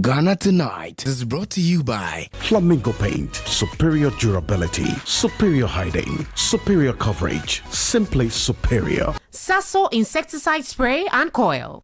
Ghana Tonight is brought to you by Flamingo Paint, superior durability, superior hiding, superior coverage, simply superior. Sasso insecticide spray and coil.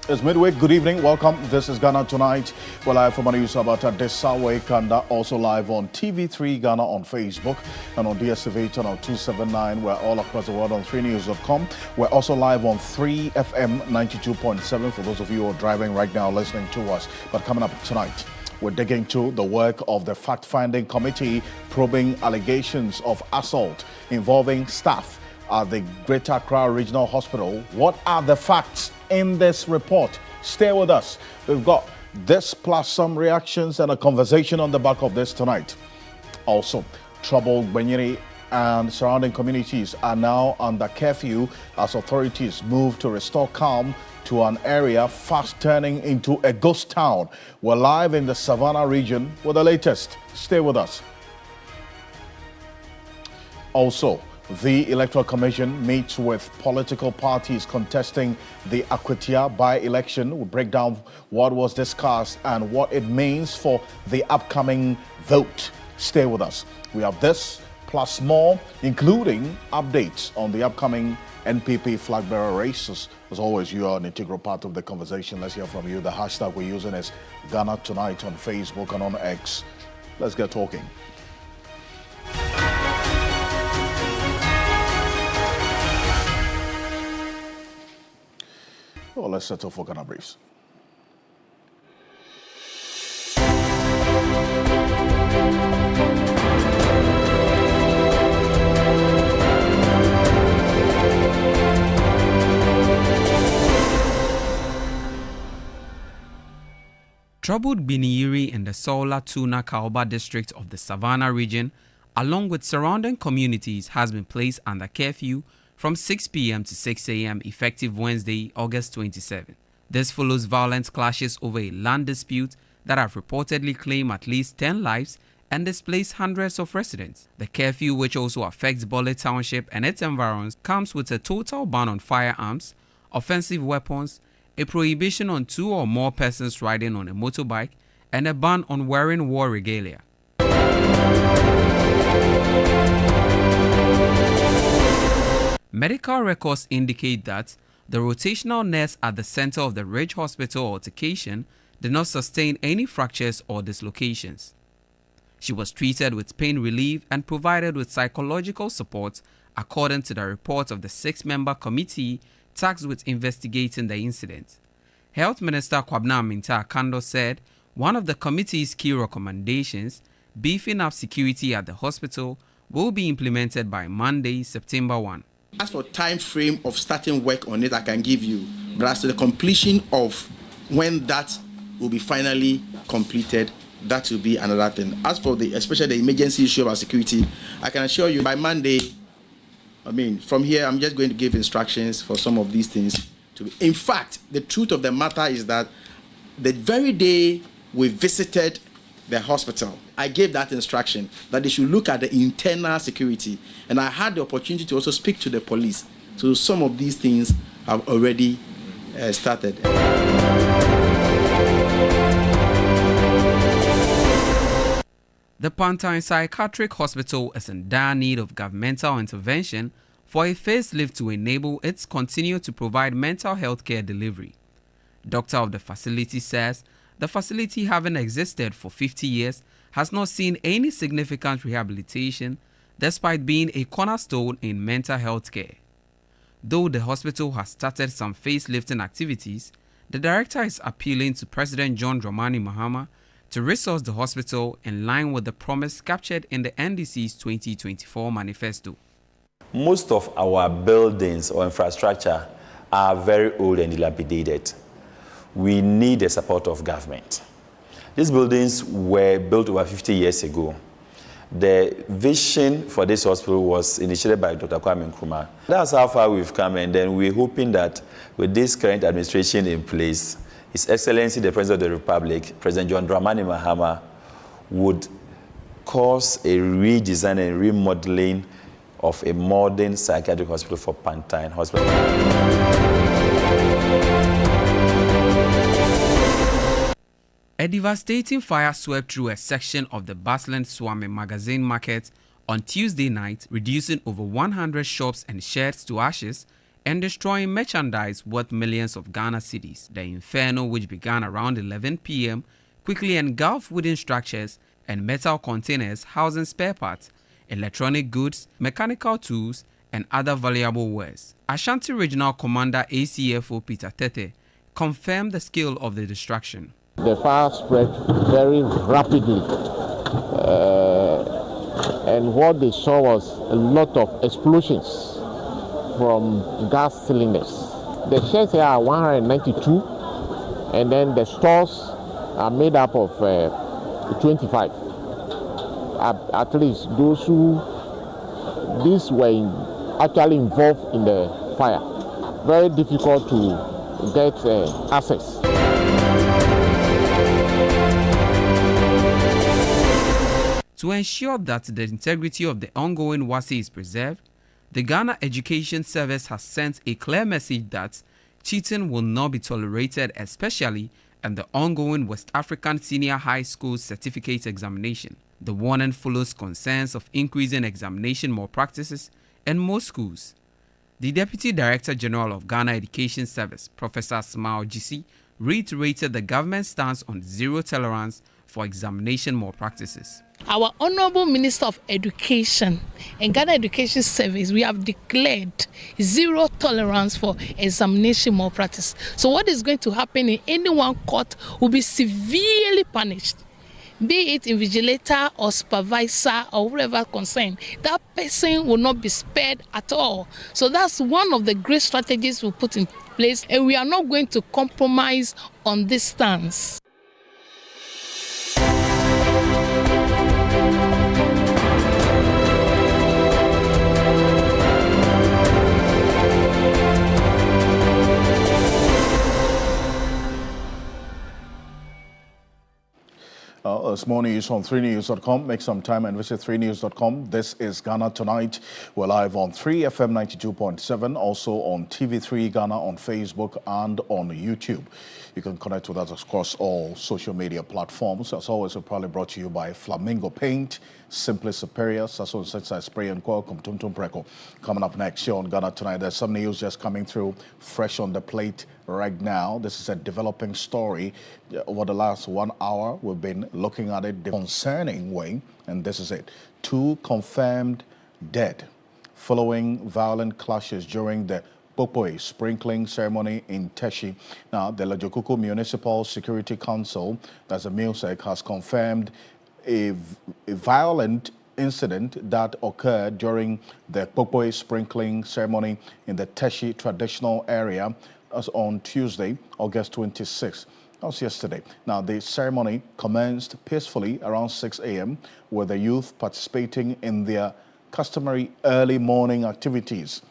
It's midweek. Good evening. Welcome. This is Ghana Tonight. We're live from Sabata Desawe Kanda, also live on TV3 Ghana on Facebook and on DSTV channel 279. We're all across the world on 3news.com. We're also live on 3FM 92.7 for those of you who are driving right now listening to us. But coming up tonight, we're digging into the work of the fact-finding committee probing allegations of assault involving staff at the Greater Accra Regional Hospital. What are the facts in this report? Stay with us. We've got this plus some reactions and a conversation on the back of this tonight. Also, troubled Benyere and surrounding communities are now under curfew as authorities move to restore calm to an area fast turning into a ghost town. We're live in the Savannah region with the latest. Stay with us. Also, the Electoral Commission meets with political parties contesting the Akwatia by-election. We'll break down what was discussed and what it means for the upcoming vote. Stay with us. We have this plus more, including updates on the upcoming NPP flag bearer races. As always, you are an integral part of the conversation. Let's hear from you. The hashtag we're using is Ghana Tonight on Facebook and on X. Let's get talking. Well, let's settle for Ghana Briefs. Troubled Benyere in the Sola Tuna Kaoba district of the Savannah region, along with surrounding communities, has been placed under curfew from 6 p.m. to 6 a.m. effective Wednesday, August 27. This follows violent clashes over a land dispute that have reportedly claimed at least 10 lives and displaced hundreds of residents. The curfew, which also affects Bole Township and its environs, comes with a total ban on firearms, offensive weapons, a prohibition on 2 or more persons riding on a motorbike, and a ban on wearing war regalia. Medical records indicate that the rotational nurse at the center of the Ridge Hospital altercation did not sustain any fractures or dislocations. She was treated with pain relief and provided with psychological support, according to the report of the 6-member committee tasked with investigating the incident. Health Minister Kwabena Minta Kando said one of the committee's key recommendations, beefing up security at the hospital, will be implemented by Monday, September 1. As for time frame of starting work on it, I can give you, but as to the completion of when that will be finally completed, that will be another thing. As for especially the emergency issue about security, I can assure you by Monday, from here, I'm just going to give instructions for some of these things. In fact, the truth of the matter is that the very day we visited the hospital, I gave that instruction that they should look at the internal security. And I had the opportunity to also speak to the police. So some of these things have already started. The Pantine Psychiatric Hospital is in dire need of governmental intervention for a facelift to enable its continue to provide mental health care delivery. Doctor of the facility says the facility, having existed for 50 years, has not seen any significant rehabilitation despite being a cornerstone in mental health care. Though the hospital has started some facelifting activities, the director is appealing to President John Dramani Mahama to resource the hospital in line with the promise captured in the NDC's 2024 manifesto. Most of our buildings or infrastructure are very old and dilapidated. We need the support of government. These buildings were built over 50 years ago, The vision for this hospital was initiated by Dr. Kwame Nkrumah. That's how far we've come, and then we're hoping that with this current administration in place, His Excellency the President of the Republic, President John Dramani Mahama, would cause a redesign and remodeling of a modern psychiatric hospital for Pantine Hospital. A devastating fire swept through a section of the bustling Swami Magazine Market on Tuesday night, reducing over 100 shops and sheds to ashes and destroying merchandise worth millions of Ghana cedis. The inferno, which began around 11 p.m., quickly engulfed wooden structures and metal containers housing spare parts, electronic goods, mechanical tools, and other valuable wares. Ashanti Regional Commander ACFO Peter Tete confirmed the scale of the destruction. The fire spread very rapidly, and what they saw was a lot of explosions from gas cylinders. The sheds here are 192, and then the stores are made up of 25. At least those who these were actually involved in the fire. Very difficult to get access. To ensure that the integrity of the ongoing WASI is preserved, the Ghana Education Service has sent a clear message that cheating will not be tolerated, especially in the ongoing West African Senior High School Certificate Examination. The warning follows concerns of increasing examination malpractices in most schools. The Deputy Director General of Ghana Education Service, Professor Smile Gisi, reiterated the government's stance on zero tolerance for examination malpractices. Our Honorable Minister of Education and Ghana Education Service, we have declared zero tolerance for examination malpractice. So what is going to happen in any one court will be severely punished. Be it invigilator or supervisor or whoever concerned, that person will not be spared at all. So that's one of the great strategies we put in place, and we are not going to compromise on this stance. It's more news on 3news.com. Make some time and visit 3news.com. This is Ghana Tonight. We're live on 3FM 92.7, also on TV3 Ghana on Facebook and on YouTube. You can connect with us across all social media platforms. As always, we're probably brought to you by Flamingo Paint, Simply Superior, Sasso Insecticide Spray and Coil, Tum Preco. Coming up next here on Ghana Tonight, there's some news just coming through fresh on the plate right now. This is a developing story. Over the last 1 hour, we've been looking at it the concerning way, and this is it. 2 confirmed dead following violent clashes during the Popoe sprinkling ceremony in Teshi. Now, the Lajokuku Municipal Security Council, that's a MUSEC, has confirmed a violent incident that occurred during the Popoe sprinkling ceremony in the Teshi traditional area on Tuesday, August 26th. That was yesterday. Now, the ceremony commenced peacefully around 6 a.m. with the youth participating in their customary early morning activities,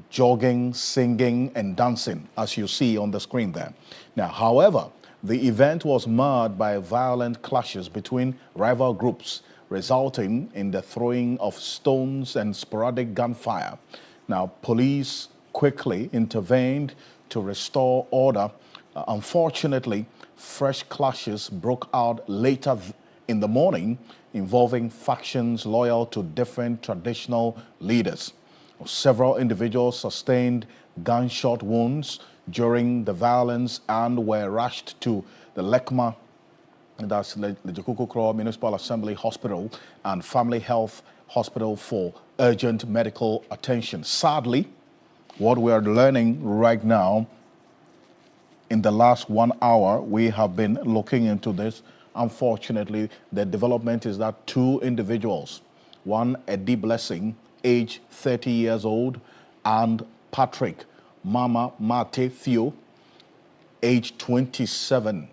jogging, singing, and dancing, as you see on the screen there. Now, however, the event was marred by violent clashes between rival groups, resulting in the throwing of stones and sporadic gunfire. Now, police quickly intervened to restore order. Unfortunately, fresh clashes broke out later in the morning involving factions loyal to different traditional leaders. Several individuals sustained gunshot wounds during the violence and were rushed to the Lekma, that's the Jokukukro Municipal Assembly Hospital and Family Health Hospital for urgent medical attention. Sadly, what we are learning right now, in the last 1 hour, we have been looking into this. Unfortunately, the development is that 2 individuals, one Eddie Blessing, age 30 years old, and Patrick Mama Mate Theo, age 27,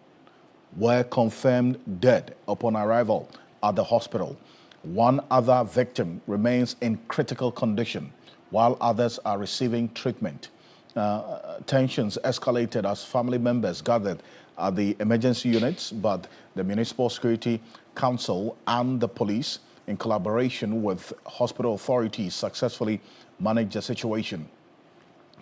were confirmed dead upon arrival at the hospital. One other victim remains in critical condition, while others are receiving treatment. Tensions escalated as family members gathered at the emergency units, but the Municipal Security Council and the police, in collaboration with hospital authorities, successfully managed the situation.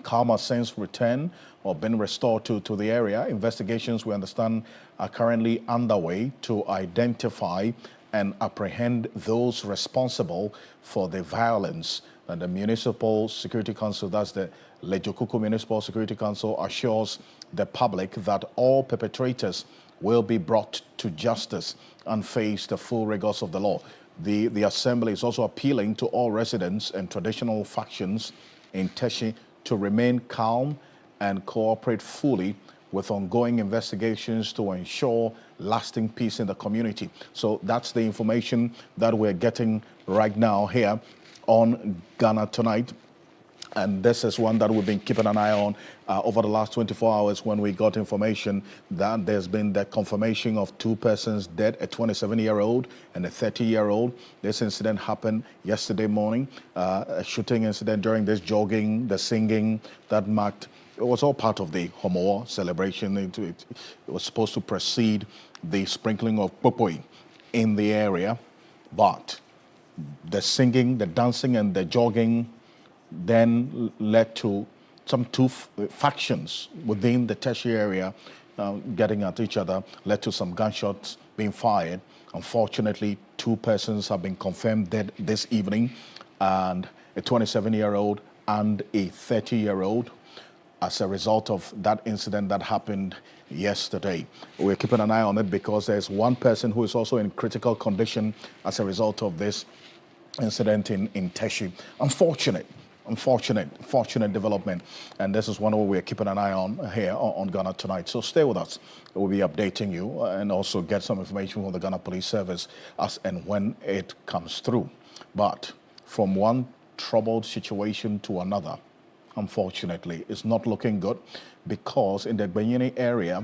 Calm has since returned or been restored to the area. Investigations, we understand, are currently underway to identify and apprehend those responsible for the violence. And the Municipal Security Council, that's the Lejokuku Municipal Security Council, assures the public that all perpetrators will be brought to justice and face the full rigors of the law. The Assembly is also appealing to all residents and traditional factions in Teshi to remain calm and cooperate fully with ongoing investigations to ensure lasting peace in the community. So that's the information that we're getting right now here on Ghana Tonight. And this is one that we've been keeping an eye on over the last 24 hours when we got information that there's been the confirmation of two persons dead, a 27-year-old and a 30-year-old. This incident happened yesterday morning, a shooting incident during this jogging, the singing that marked, it was all part of the Homoa celebration. It was supposed to precede the sprinkling of popoi in the area, but the singing, the dancing, and the jogging then led to some two factions within the Teshi area getting at each other, led to some gunshots being fired. Unfortunately, two persons have been confirmed dead this evening, and a 27-year-old and a 30-year-old as a result of that incident that happened yesterday. We're keeping an eye on it because there's one person who is also in critical condition as a result of this incident in Teshi. Unfortunate development, and this is one we're keeping an eye on here on Ghana Tonight. So stay with us. We'll be updating you and also get some information from the Ghana Police Service as and when it comes through. But from one troubled situation to another, unfortunately, it's not looking good, because in the Benyini area,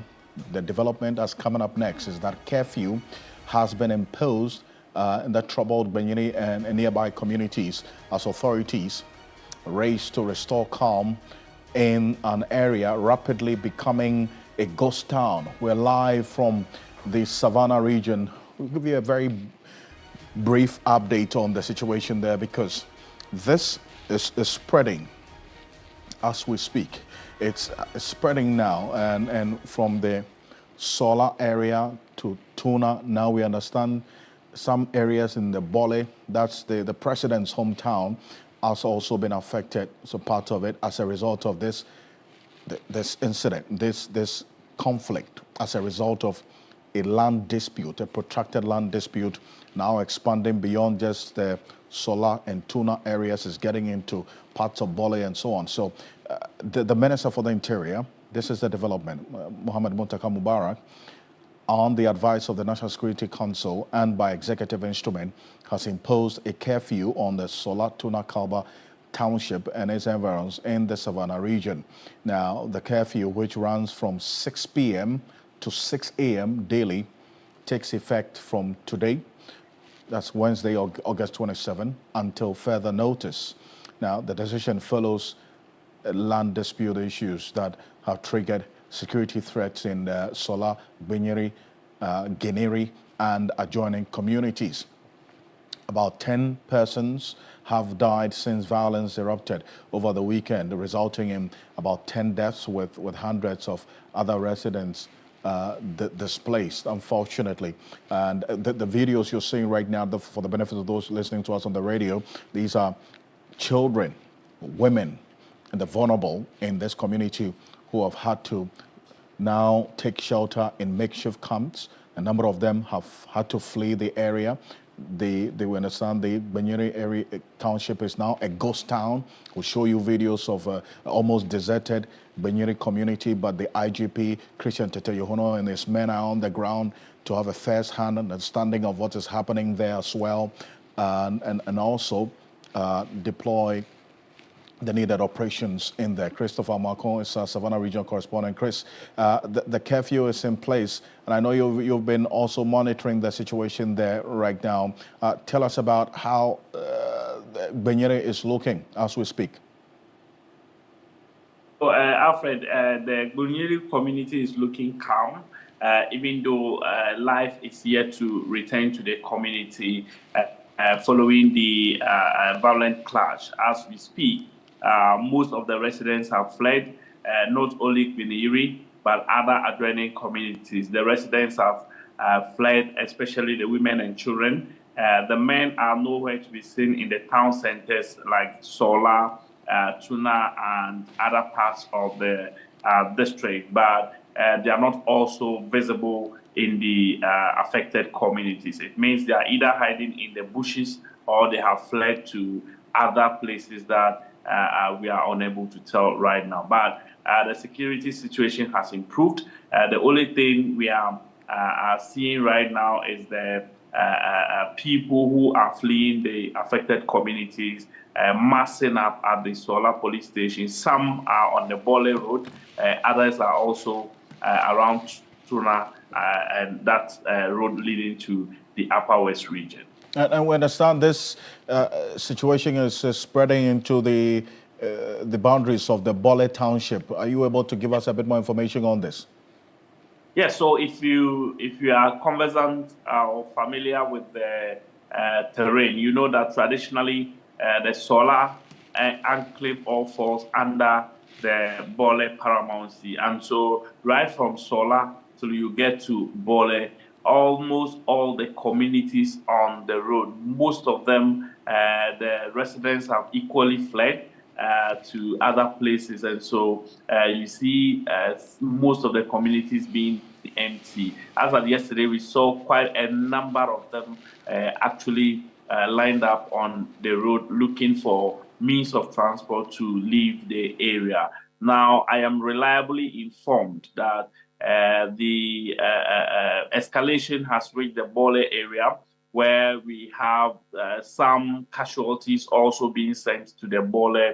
the development that's coming up next is that curfew has been imposed in the troubled Benyini and nearby communities as authorities race to restore calm in an area rapidly becoming a ghost town. We're live from the Savannah region. We'll give you a very brief update on the situation there, because this is spreading as we speak. It's spreading now, and from the Sola area to Tuna, now we understand some areas in the Bole, that's the president's hometown, has also been affected. So part of it as a result of this incident, this conflict, as a result of a land dispute, a protracted land dispute, now expanding beyond just the Sola and Tuna areas, is getting into parts of Bole and so on. So the Minister for the Interior, this is the development, Mohammed Muntaka Mubarak, on the advice of the National Security Council and by executive instrument, has imposed a curfew on the Sola Tuna Kalba Township and its environs in the Savannah region. Now, the curfew, which runs from 6 p.m. to 6 a.m. daily, takes effect from today, that's Wednesday, August 27, until further notice. Now, the decision follows land dispute issues that have triggered security threats in Sola, Binyeri, Generi, and adjoining communities. About 10 persons have died since violence erupted over the weekend, resulting in about 10 deaths with hundreds of other residents displaced, unfortunately. And the videos you're seeing right now, for the benefit of those listening to us on the radio, these are children, women, and the vulnerable in this community who have had to now take shelter in makeshift camps. A number of them have had to flee the area. They understand the Benyere area township is now a ghost town. We'll show you videos of almost deserted Benyere community, but the IGP, Christian Tete Yohono, and his men are on the ground to have a first-hand understanding of what is happening there as well, and also deploy the needed operations in there. Christopher Marcon is Savannah Regional Correspondent. Chris, the curfew is in place, and I know you've been also monitoring the situation there right now. Tell us about how Benyere is looking as we speak. So, Alfred, the Benyere community is looking calm, even though life is yet to return to the community following the violent clash. As we speak, most of the residents have fled, not only Benyere, but other adjoining communities. The residents have fled, especially the women and children. The men are nowhere to be seen in the town centers like Sola, Tuna, and other parts of the district, but they are not also visible in the affected communities. It means they are either hiding in the bushes or they have fled to other places that we are unable to tell right now. But the security situation has improved. The only thing we are seeing right now is the people who are fleeing the affected communities massing up at the Solar police station. Some are on the Bole Road, others are also around Tuna and that road leading to the Upper West region. And we understand this situation is spreading into the boundaries of the Bole Township. Are you able to give us a bit more information on this? Yes, so if you are conversant or familiar with the terrain, you know that traditionally the Solar enclave all falls under the Bole paramountcy. And so right from Solar till you get to Bole, almost all the communities on the road, most of them, the residents have equally fled to other places. And so you see most of the communities being empty. As of yesterday, we saw quite a number of them actually lined up on the road looking for means of transport to leave the area. Now, I am reliably informed that the escalation has reached the Bole area, where we have some casualties also being sent to the Bole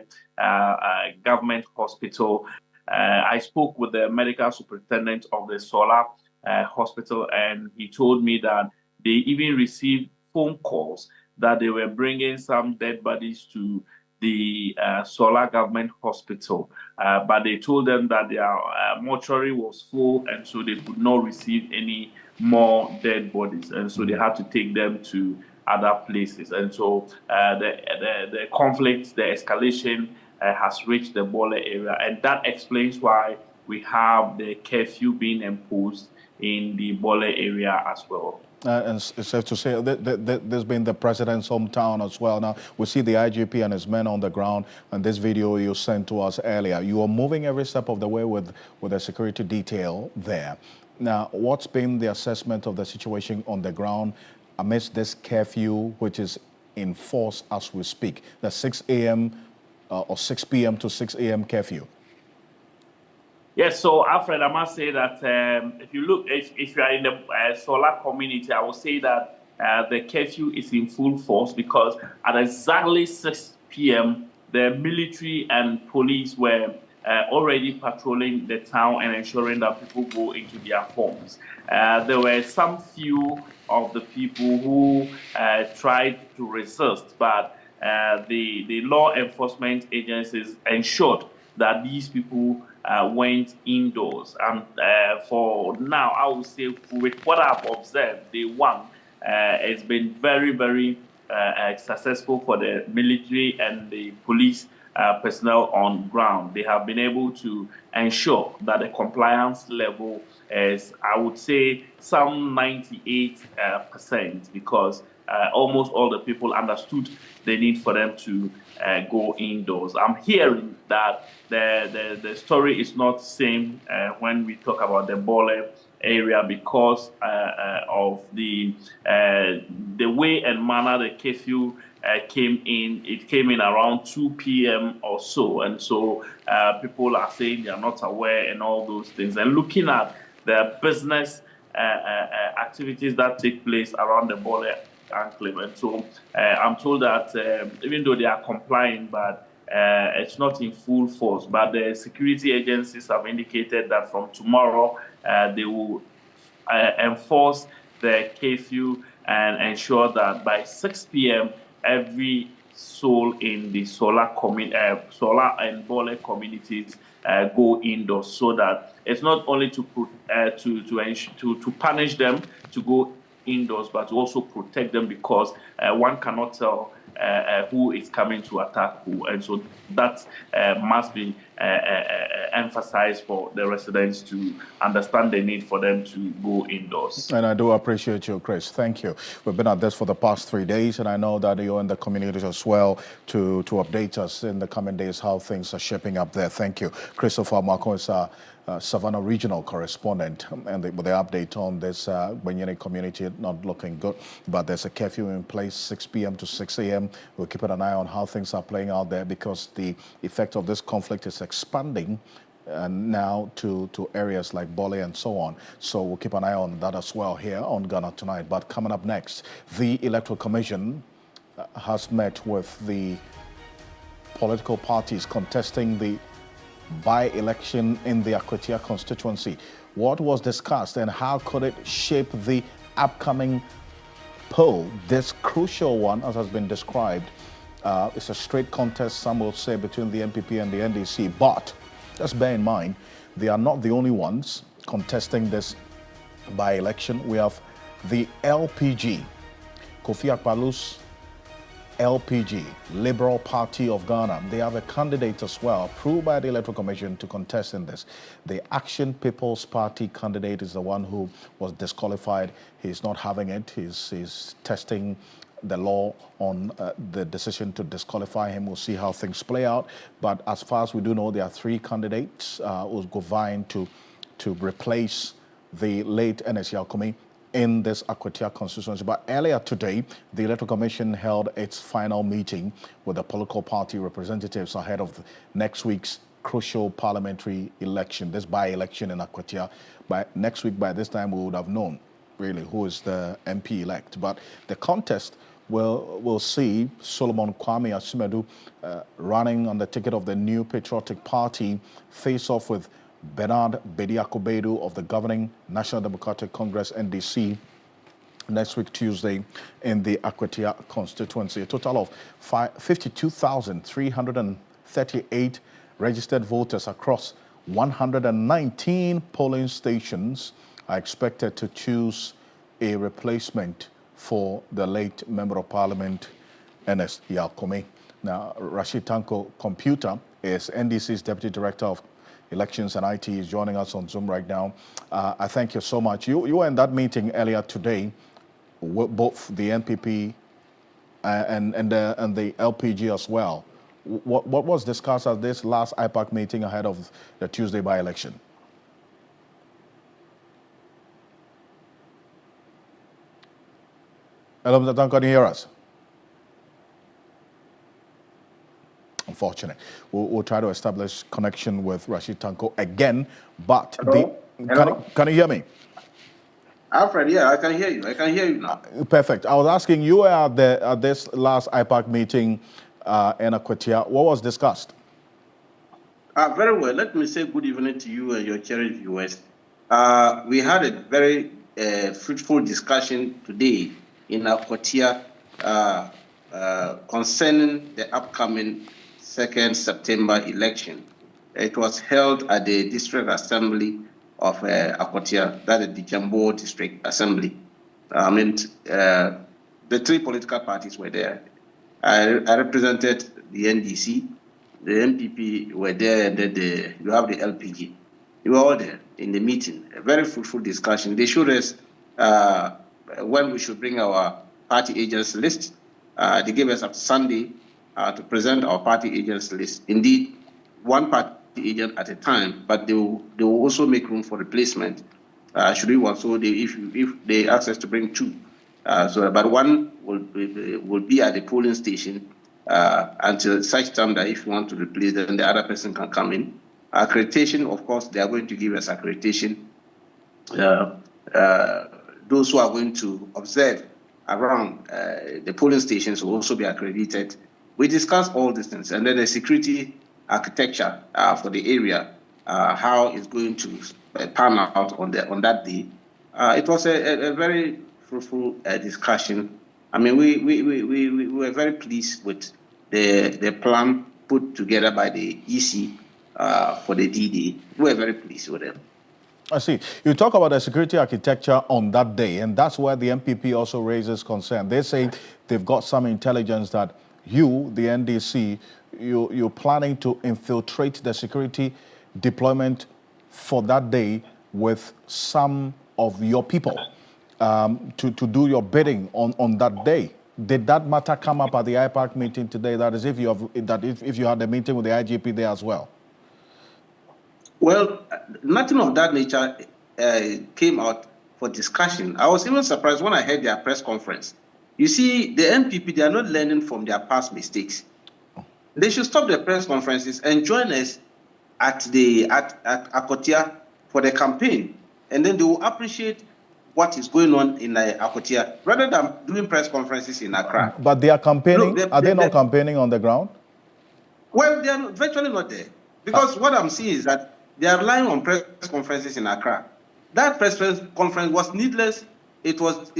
government hospital. I spoke with the medical superintendent of the Solar hospital, and he told me that they even received phone calls that they were bringing some dead bodies to the Solar government hospital, but they told them that their mortuary was full, and so they could not receive any more dead bodies, and so they had to take them to other places. And so the conflict, the escalation has reached the Bole area, and that explains why we have the curfew being imposed in the Bole area as well. And it's safe to say that there's been the president's hometown as well. Now, we see the IGP and his men on the ground, and this video you sent to us earlier. You are moving every step of the way with a security detail there. Now, what's been the assessment of the situation on the ground amidst this curfew, which is in force as we speak, the 6 a.m. Or 6 p.m. to 6 a.m. curfew? Yes, so Alfred, I must say that if you look, if you are in the Solar community, I will say that the curfew is in full force, because at exactly 6 p.m., the military and police were already patrolling the town and ensuring that people go into their homes. There were some few of the people who tried to resist, but the law enforcement agencies ensured that these people went indoors. And for now, I would say with what I've observed, day one, it's been very, very successful for the military and the police personnel on ground. They have been able to ensure that the compliance level is, I would say, some 98%, because almost all the people understood the need for them to go indoors. I'm hearing that the story is not the same when we talk about the Bole area, because of the way and manner the curfew came in. It came in around 2 p.m. or so, and so people are saying they are not aware and all those things. And looking at the business activities that take place around the Bole enclave, and so I'm told that even though they are complying, but it's not in full force, but the security agencies have indicated that from tomorrow they will enforce the curfew and ensure that by 6 p.m. every soul in the Solar and Bole communities go indoors, so that it's not only to punish them to go indoors, but to also protect them, because one cannot tell who is coming to attack who, and so that must be emphasized for the residents to understand the need for them to go indoors. And I do appreciate you, Chris. Thank you. We've been at this for the past 3 days, and I know that you're in the communities as well to update us in the coming days how things are shaping up there. Thank you. Christopher Marco is our Savannah regional correspondent, and with the update on this Benyene community not looking good, but there's a curfew in place, 6 p.m. to 6 a.m. We'll keep an eye on how things are playing out there, because the effect of this conflict is expanding now to areas like Bole and so on. So we'll keep an eye on that as well here on Ghana Tonight. But coming up next, the Electoral Commission has met with the political parties contesting the by-election in the Akwatia constituency. What was discussed and how could it shape the upcoming poll? This crucial one, as has been described, it's a straight contest, some will say, between the NPP and the NDC, but just bear in mind, they are not the only ones contesting this by-election. We have the LPG, Kofi Akpalu's LPG, Liberal Party of Ghana. They have a candidate as well, approved by the Electoral Commission to contest in this. The Action People's Party candidate is the one who was disqualified. He's not having it. He's testing the law on the decision to disqualify him. We'll see how things play out. But as far as we do know, there are 3 candidates who's vying to replace the late NSC Alkumi in this Akwatia constituency. But earlier today, the Electoral Commission held its final meeting with the political party representatives ahead of next week's crucial parliamentary election, this by-election in Akwatia. By next week, by this time, we would have known really who is the MP elect. But the contest will see Solomon Kwame Asumedu running on the ticket of the New Patriotic Party face off with Bernard Bediakobedu of the governing National Democratic Congress, NDC, next week Tuesday in the Akwatia constituency. A total of 52,338 registered voters across 119 polling stations are expected to choose a replacement for the late Member of Parliament, Ernest Yalkome. Now, Rashid Tanko Computer is NDC's Deputy Director of Elections and IT, is joining us on Zoom right now. I thank you so much. You were in that meeting earlier today, both the NPP and the LPG as well. What was discussed at this last IPAC meeting ahead of the Tuesday by-election? Hello, Mr. Tan, can you hear us? Unfortunate. We'll try to establish connection with Rashid Tanko again, but Hello? Can you hear me? Alfred, yeah, I can hear you. I can hear you now. Perfect. I was asking, you were at this last IPAC meeting in Akwatia. What was discussed? Very well. Let me say good evening to you and your cherished viewers. We had a very fruitful discussion today in Akwatia concerning the upcoming 2nd September election. It was held at the District Assembly of Akwatia, that is the Jambo District Assembly. The 3 political parties were there. I represented the NDC, the MPP were there, and then you have the LPG. You were all there in the meeting. A very fruitful discussion. They showed us when we should bring our party agents list. They gave us up Sunday to present our party agents list. Indeed, one party agent at a time, but they will also make room for replacement. Should we want so? If they ask us to bring 2, but one will be at the polling station until such time that if you want to replace them, the other person can come in. Accreditation, of course, they are going to give us accreditation. Those who are going to observe around the polling stations will also be accredited. We discussed all these things, and then the security architecture for the area, how it's going to pan out on that day. It was a very fruitful discussion. I mean, we were very pleased with the plan put together by the EC for the D-Day. We were very pleased with it. I see. You talk about the security architecture on that day, and that's where the MPP also raises concern. They say they've got some intelligence that you, the NDC, you're planning to infiltrate the security deployment for that day with some of your people to do your bidding on that day. Did that matter come up at the IPAC meeting today? That is, if you had a meeting with the IGP there as well. Well, nothing of that nature came out for discussion. I was even surprised when I heard their press conference. You see, the MPP, they are not learning from their past mistakes. They should stop their press conferences and join us at Akotia for the campaign, and then they will appreciate what is going on in Akotia rather than doing press conferences in Accra. But they are campaigning. Are they not campaigning on the ground? Well, they are virtually not there, because what I'm seeing is that they are relying on press conferences in Accra. That press conference was needless. It was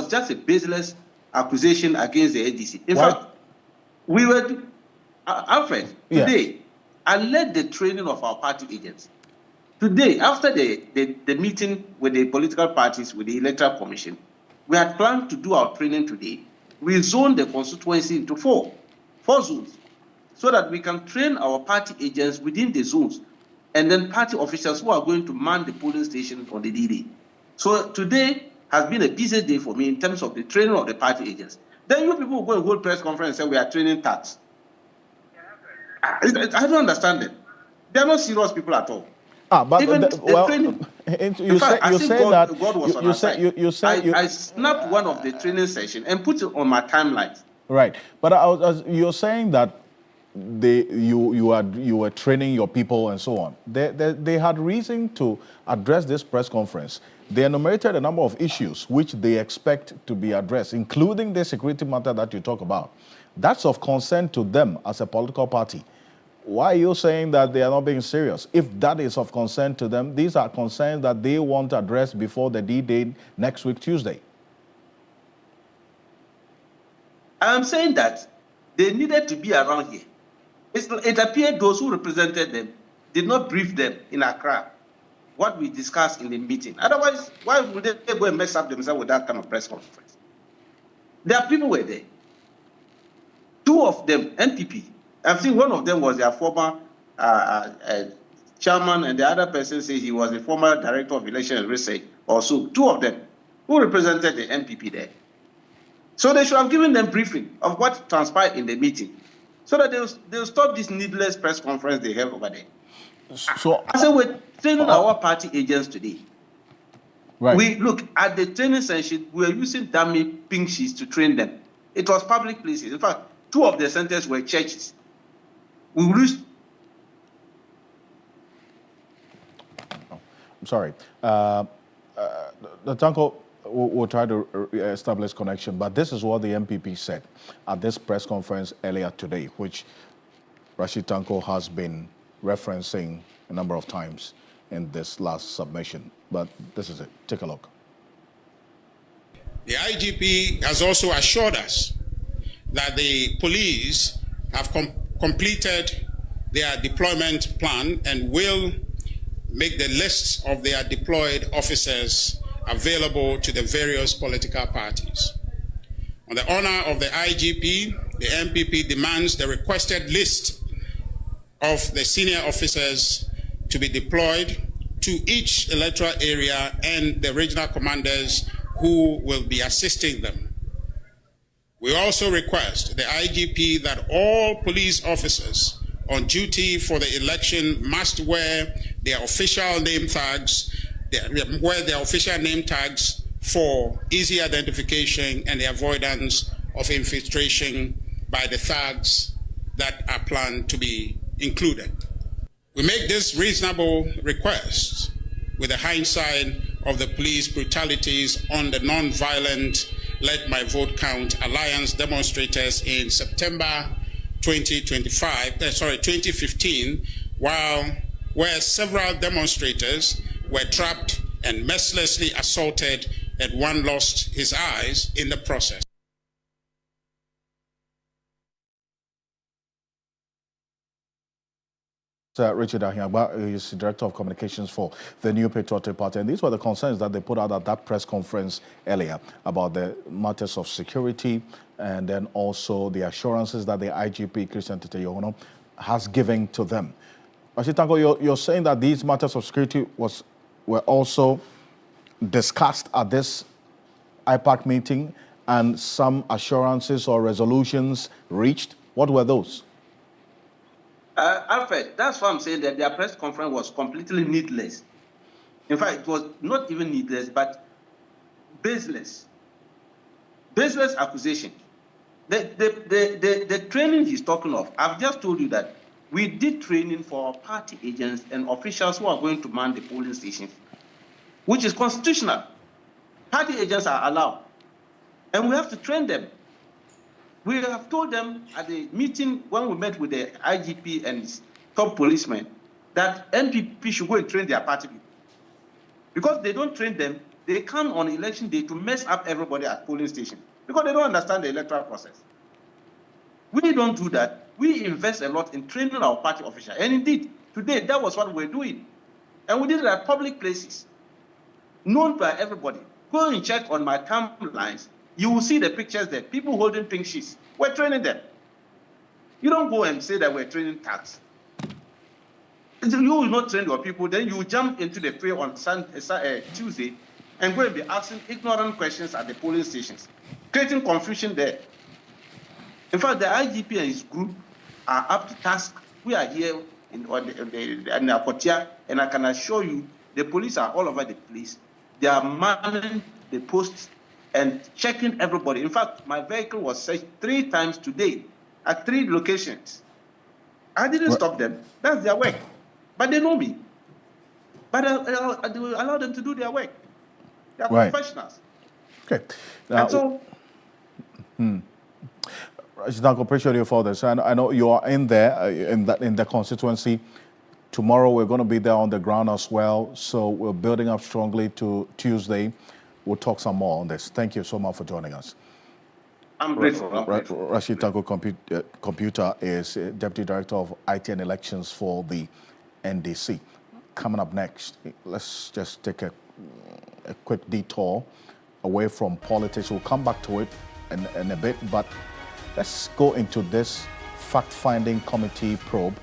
just a baseless accusation against the ADC. In fact, we were, Alfred, today, I led the training of our party agents. Today, after the meeting with the political parties, with the Electoral Commission, we had planned to do our training today. We zoned the constituency into four zones, so that we can train our party agents within the zones, and then party officials who are going to man the polling station on the D-Day. So today has been a busy day for me in terms of the training of the party agents. Then you people go and hold press conference and say we are training tax. I don't understand them. They are not serious people at all. But even training. You say I snapped one of the training session and put it on my timeline. Right, but you're saying that you were training your people and so on. They had reason to address this press conference. They enumerated a number of issues which they expect to be addressed, including the security matter that you talk about. That's of concern to them as a political party. Why are you saying that they are not being serious? If that is of concern to them, these are concerns that they want to address before the D-Day next week, Tuesday. I'm saying that they needed to be around here. It appeared those who represented them did not brief them in Accra what we discussed in the meeting. Otherwise, why would they go and mess up themselves with that kind of press conference? Their people were there. Two of them, NPP. I think one of them was their former chairman, and the other person says he was the former director of election and research. Also, two of them who represented the NPP there. So they should have given them briefing of what transpired in the meeting, so that they'll stop this needless press conference they have over there. So we're training our party agents today. Right. We look at the training session. We were using dummy pink sheets to train them. It was public places. In fact, two of the centers were churches. We used. I'm sorry. The Tanko will try to establish connection, but this is what the MPP said at this press conference earlier today, which Rashid Tanko has been referencing a number of times in this last submission. But this is it. Take a look. The IGP has also assured us that the police have completed their deployment plan and will make the lists of their deployed officers available to the various political parties. On the honor of the IGP, the MPP demands the requested list of the senior officers to be deployed to each electoral area and the regional commanders who will be assisting them. We also request the IGP that all police officers on duty for the election must wear their official name tags, for easy identification and the avoidance of infiltration by the thugs that are planned to be included. We make this reasonable request with the hindsight of the police brutalities on the non-violent Let My Vote Count Alliance demonstrators in September 2015, where several demonstrators were trapped and mercilessly assaulted, and one lost his eyes in the process. Richard Ahiagba is Director of Communications for the New Patriotic Party. And these were the concerns that they put out at that press conference earlier about the matters of security and then also the assurances that the IGP, Christian Tete Yohono, has given to them. Rashitango, you're saying that these matters of security were also discussed at this IPAC meeting and some assurances or resolutions reached. What were those? Alfred, that's why I'm saying that their press conference was completely needless. In fact, it was not even needless, but baseless. Baseless accusation. The training he's talking of, I've just told you that we did training for our party agents and officials who are going to man the polling stations, which is constitutional. Party agents are allowed, and we have to train them. We have told them at the meeting when we met with the IGP and his top policemen that NPP should go and train their party people. Because they don't train them, they come on election day to mess up everybody at polling station because they don't understand the electoral process. We don't do that. We invest a lot in training our party officials. And indeed, today, that was what we're doing. And we did it at public places, known by everybody. Go and check on my timelines. You will see the pictures there. People holding pink sheets. We're training them. You don't go and say that we're training tax. You will not train your people. Then you jump into the fray on Tuesday and go and be asking ignorant questions at the polling stations, creating confusion there. In fact, the IGP and his group are up to task. We are here in Akotia, and I can assure you the police are all over the place. They are manning the posts and checking everybody. In fact, my vehicle was searched 3 times today at 3 locations. I didn't stop them. That's their work. But they know me. But I will allow them to do their work. They are professionals. Okay. And so... I appreciate you for this. And I know you are in there, in the constituency. Tomorrow we're going to be there on the ground as well. So we're building up strongly to Tuesday. We'll talk some more on this. Thank you so much for joining us. I'm grateful. Rashid Tanko Computer is Deputy Director of IT and Elections for the NDC. Coming up next, let's just take a quick detour away from politics. We'll come back to it in a bit, but let's go into this fact-finding committee probe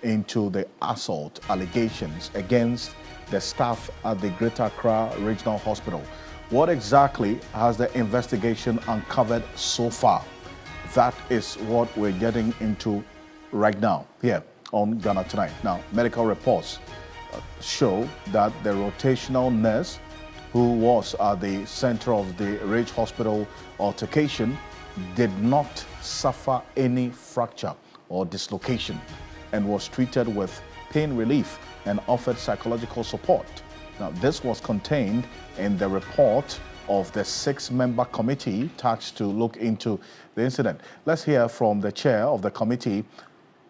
into the assault allegations against the staff at the Greater Accra Regional Hospital. What exactly has the investigation uncovered so far? That is what we're getting into right now here on Ghana Tonight. Now, medical reports show that the rotational nurse who was at the center of the Ridge Hospital altercation did not suffer any fracture or dislocation and was treated with pain relief and offered psychological support. Now, this was contained in the report of the 6-member committee tasked to look into the incident. Let's hear from the chair of the committee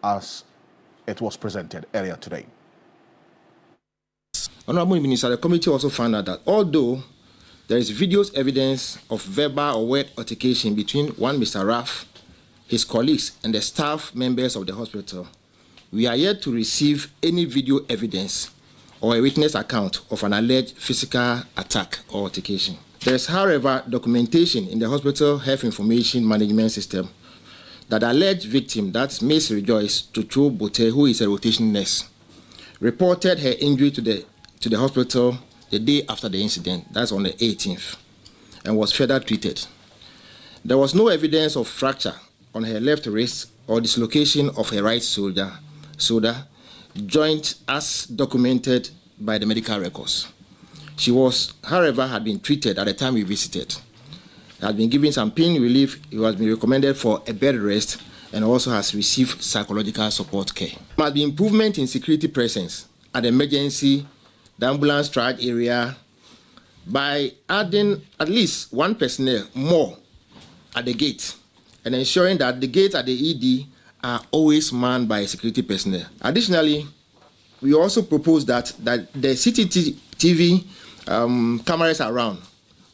as it was presented earlier today. Honorable Minister, the committee also found out that although there is videos evidence of verbal or word altercation between one Mr. Raff, his colleagues, and the staff members of the hospital, we are yet to receive any video evidence or a witness account of an alleged physical attack or altercation. There is, however, documentation in the hospital health information management system that alleged victim, that's Miss Rejoice Tutu Bote, who is a rotation nurse, reported her injury to the hospital the day after the incident, that's on the 18th, and was further treated. There was no evidence of fracture on her left wrist or dislocation of her right shoulder, joint as documented by the medical records. She was, however, had been treated at the time we visited. Had been given some pain relief. It has been recommended for a bed rest and also has received psychological support care. There must be improvement in security presence at the emergency, the ambulance triage area, by adding at least one personnel more at the gate and ensuring that the gates at the ED are always manned by security personnel. Additionally, we also propose that the CCTV cameras around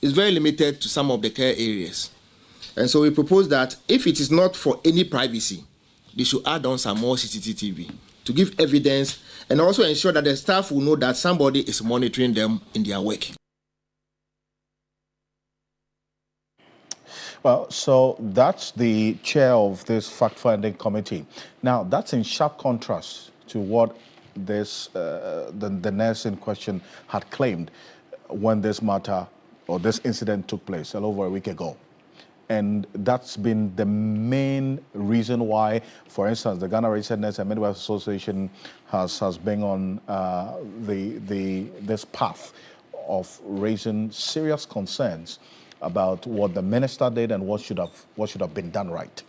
is very limited to some of the care areas. And so we propose that if it is not for any privacy, they should add on some more CCTV to give evidence and also ensure that the staff will know that somebody is monitoring them in their work. Well, so that's the chair of this fact-finding committee. Now, that's in sharp contrast to what this the nurse in question had claimed when this matter or this incident took place a little over a week ago. And that's been the main reason why, for instance, the Ghana Registered Nurse and Midwife Association has been on this path of raising serious concerns about what the minister did and what should have been done right.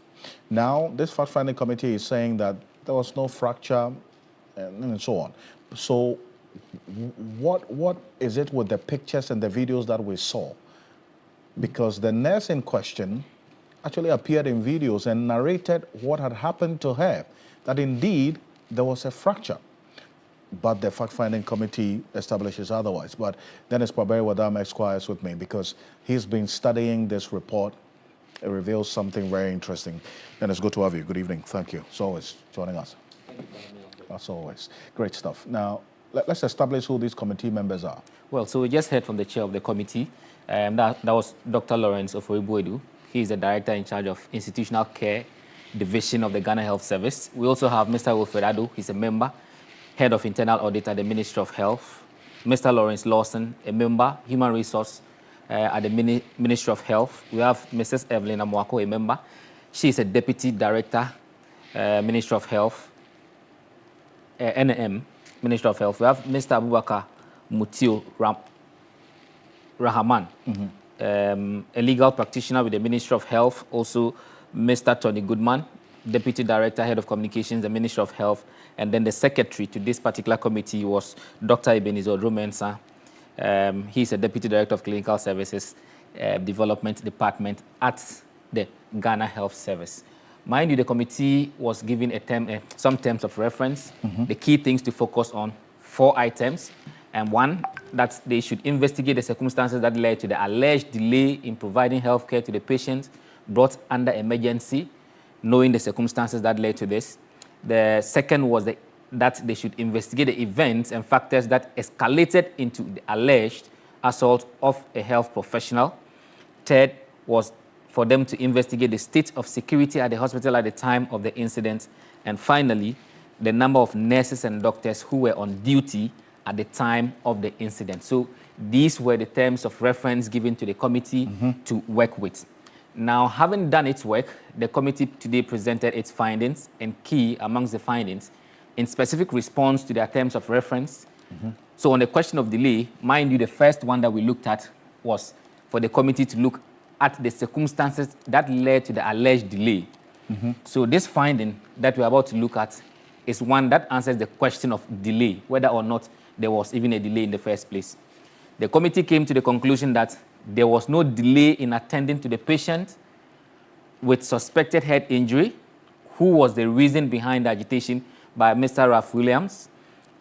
Now, this fact-finding committee is saying that there was no fracture and so on. So, what is it with the pictures and the videos that we saw? Because the nurse in question actually appeared in videos and narrated what had happened to her, that indeed there was a fracture. But the fact-finding committee establishes otherwise. But Dennis Paberry-Wadam Esquire is with me because he's been studying this report. It reveals something very interesting. Dennis, good to have you. Good evening. Thank you, as always, joining us. As always. Great stuff. Now, let's establish who these committee members are. Well, so we just heard from the chair of the committee. That was Dr. Lawrence Oforibuedu. He is the director in charge of Institutional Care Division of the Ghana Health Service. We also have Mr. Alfred Ado. He's a member, Head of Internal Audit at the Ministry of Health. Mr. Lawrence Lawson, a member, Human Resource at the Ministry of Health. We have Mrs. Evelyn Amoako, a member. She is a Deputy Director, Ministry of Health, NM, Ministry of Health. We have Mr. Abubakar Mutio Rahaman, a legal practitioner with the Ministry of Health. Also, Mr. Tony Goodman, Deputy Director, Head of Communications, the Ministry of Health. And then the secretary to this particular committee was Dr. Ebenezer Odro-Mensah. He's a Deputy Director of Clinical Services Development Department at the Ghana Health Service. Mind you, the committee was given some terms of reference. The key things to focus on, 4 items. And one, that they should investigate the circumstances that led to the alleged delay in providing health care to the patient brought under emergency, knowing the circumstances that led to this. The second was that they should investigate the events and factors that escalated into the alleged assault of a health professional. Third was for them to investigate the state of security at the hospital at the time of the incident. And finally, the number of nurses and doctors who were on duty at the time of the incident. So these were the terms of reference given to the committee to work with. Now, having done its work, the committee today presented its findings, and key amongst the findings, in specific response to their terms of reference. So on the question of delay, mind you, the first one that we looked at was for the committee to look at the circumstances that led to the alleged delay. So this finding that we're about to look at is one that answers the question of delay, whether or not there was even a delay in the first place. The committee came to the conclusion that there was no delay in attending to the patient with suspected head injury, who was the reason behind the agitation by Mr. Ralph Williams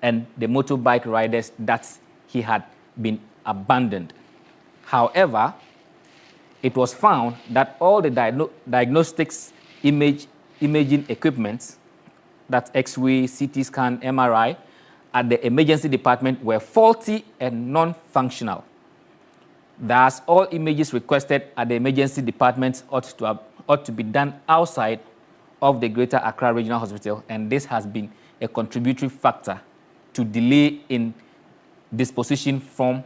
and the motorbike riders that he had been abandoned. However, it was found that all the diagnostics imaging equipment, that X-ray, CT scan, MRI, at the emergency department were faulty and non-functional. Thus, all images requested at the emergency department ought to be done outside of the Greater Accra Regional Hospital, and this has been a contributory factor to delay in disposition from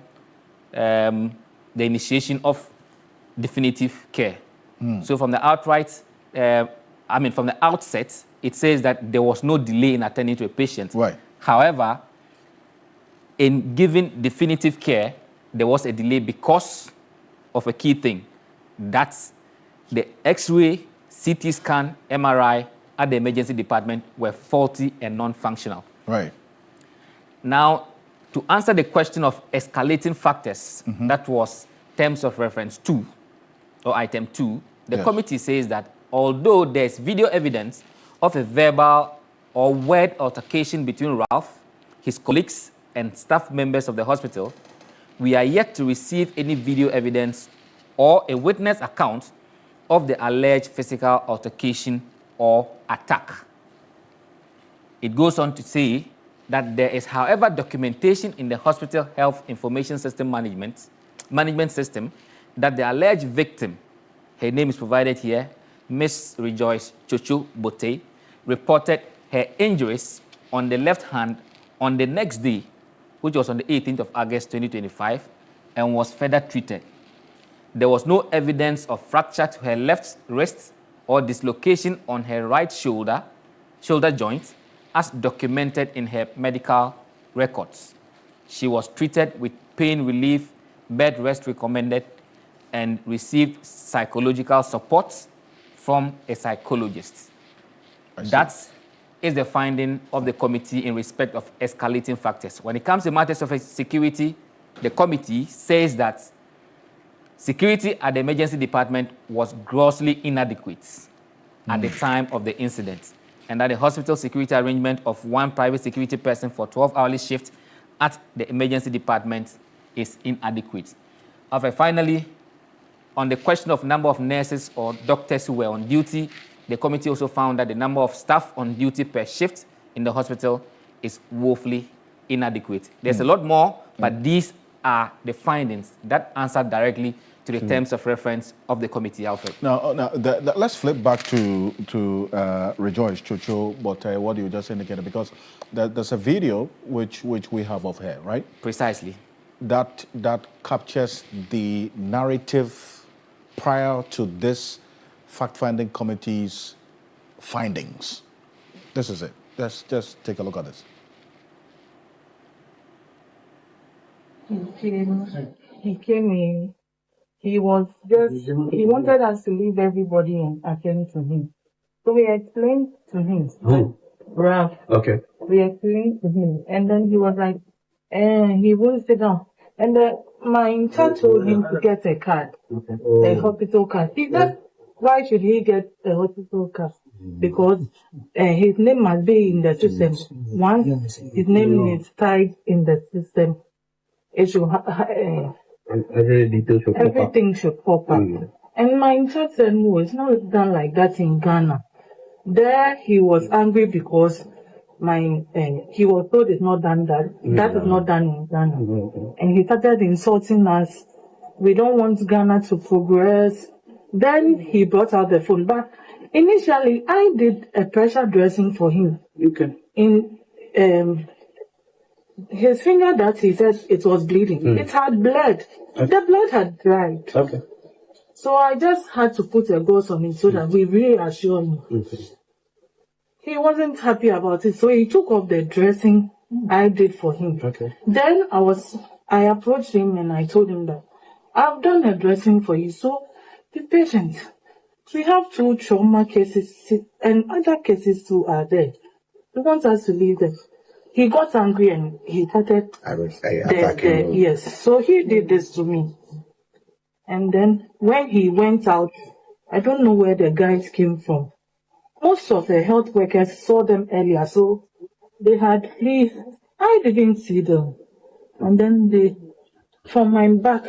the initiation of definitive care. So from the from the outset, it says that there was no delay in attending to a patient. Right. However, in giving definitive care, there was a delay because of a key thing. That's the X-ray, CT scan, MRI at the emergency department were faulty and non-functional. Right. Now, To answer the question of escalating factors, that was terms of reference 2, or item 2, the committee says that although there's video evidence of a verbal or word altercation between Ralph, his colleagues, and staff members of the hospital, we are yet to receive any video evidence or a witness account of the alleged physical altercation or attack. It goes on to say that there is, however, documentation in the hospital health information system management system that the alleged victim, her name is provided here, Miss Rejoice Chocho Bote, reported her injuries on the left hand on the next day, which was on the 18th of August 2025, and was further treated. There was no evidence of fracture to her left wrist or dislocation on her right shoulder joint, as documented in her medical records. She was treated with pain relief, bed rest recommended, and received psychological support from a psychologist. That is the finding of the committee in respect of escalating factors. When it comes to matters of security, the committee says that security at the emergency department was grossly inadequate at the time of the incident, and that the hospital security arrangement of one private security person for 12-hourly shift at the emergency department is inadequate. However, finally, on the question of number of nurses or doctors who were on duty, the committee also found that the number of staff on duty per shift in the hospital is woefully inadequate. There's a lot more, but these are the findings that answer directly to the terms of reference of the committee, Alfred. Now let's flip back to Rejoice Chocho, but what you just indicated, because there's a video which we have of her, right? Precisely. That captures the narrative prior to this fact-finding committee's findings. This is it. Let's just take a look at this. He came in. He wanted us to leave everybody and attend to him. So we explained to him. Ralph. Okay. We explained to him. And then he was like, he won't sit down. And my intern told him to get a card, a hospital card. He said, why should he get a hospital card? Because his name must be in the system. Once his name is tied in the system, it should everything should pop up. And my intern said, no, it's not done like that in Ghana. There he was angry because he was told it's not done that. That is not done in Ghana. And he started insulting us. We don't want Ghana to progress. Then he brought out the phone. But initially, I did a pressure dressing for him. In his finger that he said it was bleeding. It had bled. The blood had dried. So I just had to put a gauze on him so that we reassure him. He wasn't happy about it, so he took off the dressing I did for him. Then I approached him and I told him that I've done a dressing for you, so be patient. We have 2 trauma cases and other cases too are there. He wants us to leave them. He got angry and he started attacking. Yes, so he did this to me. And then when he went out, I don't know where the guys came from. Most of the health workers saw them earlier, so they had flee. I didn't see them. And then they, from my back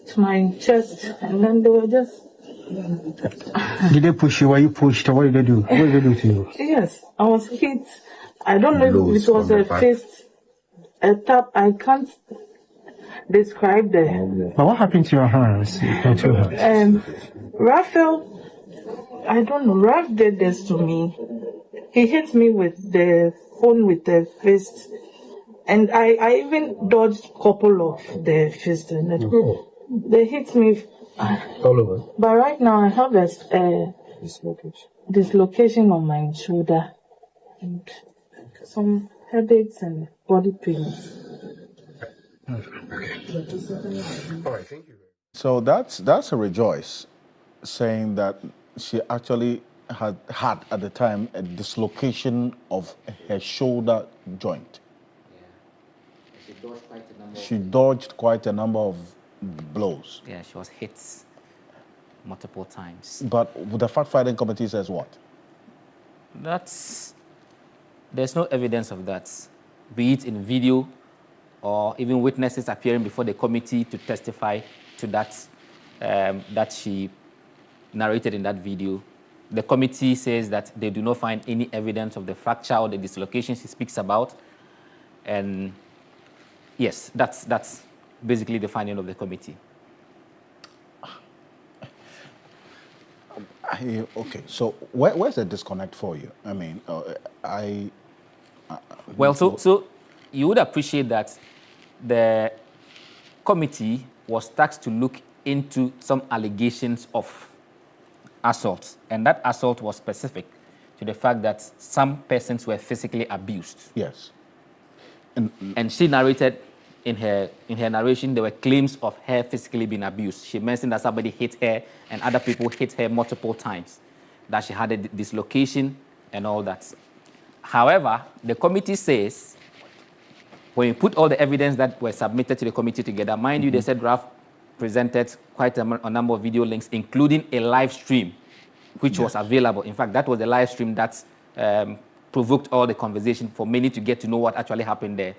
to my chest, and then they were just... Did they push you? Were you pushed? Or what did they do? What did they do to you? Yes, I was hit. I don't know if it was a fist, a tap. I can't describe the... But what happened to your hands? Raphael, I don't know. Raph did this to me. He hit me with the phone with the fist. And I even dodged a couple of the fists. They hit me all over. But right now I have a dislocation on my shoulder. And some headaches and body pains. All right, thank you. So that's a Rejoice saying that she actually had at the time a dislocation of her shoulder joint. She dodged quite a number of blows. Yeah, she was hit multiple times. But the fact-finding committee says what? There's no evidence of that, be it in video or even witnesses appearing before the committee to testify to that, that she narrated in that video. The committee says that they do not find any evidence of the fracture or the dislocation she speaks about. And yes, that's basically the finding of the committee. Okay, so where's the disconnect for you? I mean, well, so you would appreciate that the committee was tasked to look into some allegations of assault, and that assault was specific to the fact that some persons were physically abused. Yes. And she narrated in her narration there were claims of her physically being abused. She mentioned that somebody hit her and other people hit her multiple times, that she had a dislocation and all that. However, the committee says, when you put all the evidence that were submitted to the committee together, mind you, they said Ralph presented quite a number of video links, including a live stream, which was available. In fact, that was the live stream that provoked all the conversation for many to get to know what actually happened there.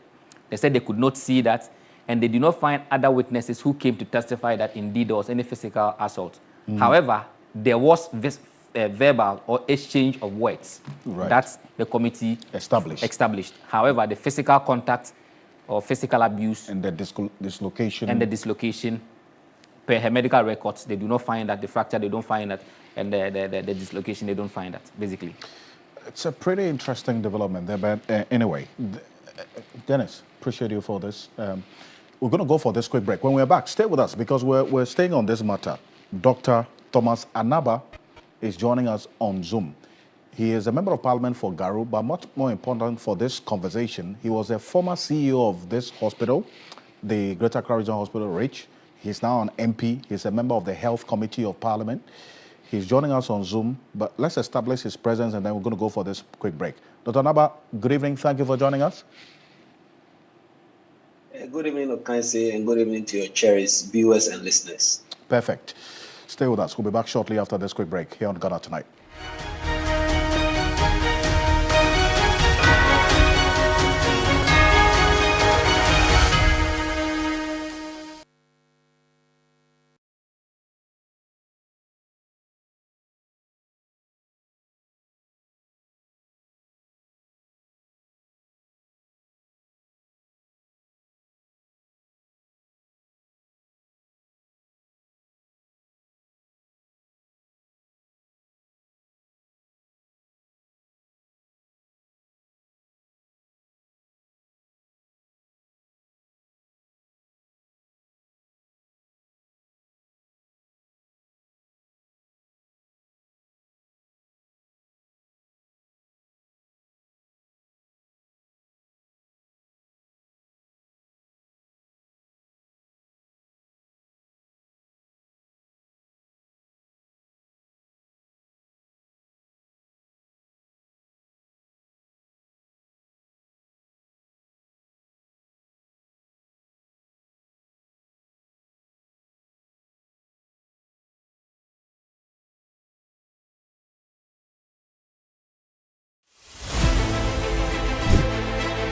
They said they could not see that, and they did not find other witnesses who came to testify that indeed there was any physical assault. However, there was verbal or exchange of words that the committee established. However, the physical contact or physical abuse and the dislocation per her medical records, they do not find that. The fracture, they don't find that, and the dislocation, they don't find that, basically. It's a pretty interesting development there, but anyway, Dennis, appreciate you for this. We're going to go for this quick break. When we're back, stay with us because we're staying on this matter. Dr. Thomas Anaba is joining us on Zoom. He is a member of parliament for Garu, but much more important for this conversation, he was a former CEO of this hospital, the Greater Accra Regional Hospital, Rich. He's now an MP. He's a member of the Health Committee of Parliament. He's joining us on Zoom, but let's establish his presence and then we're going to go for this quick break. Dr. Anaba, good evening. Thank you for joining us. Good evening, Ocansey, and good evening to your cherished viewers and listeners. Perfect. Stay with us. We'll be back shortly after this quick break here on Ghana Tonight.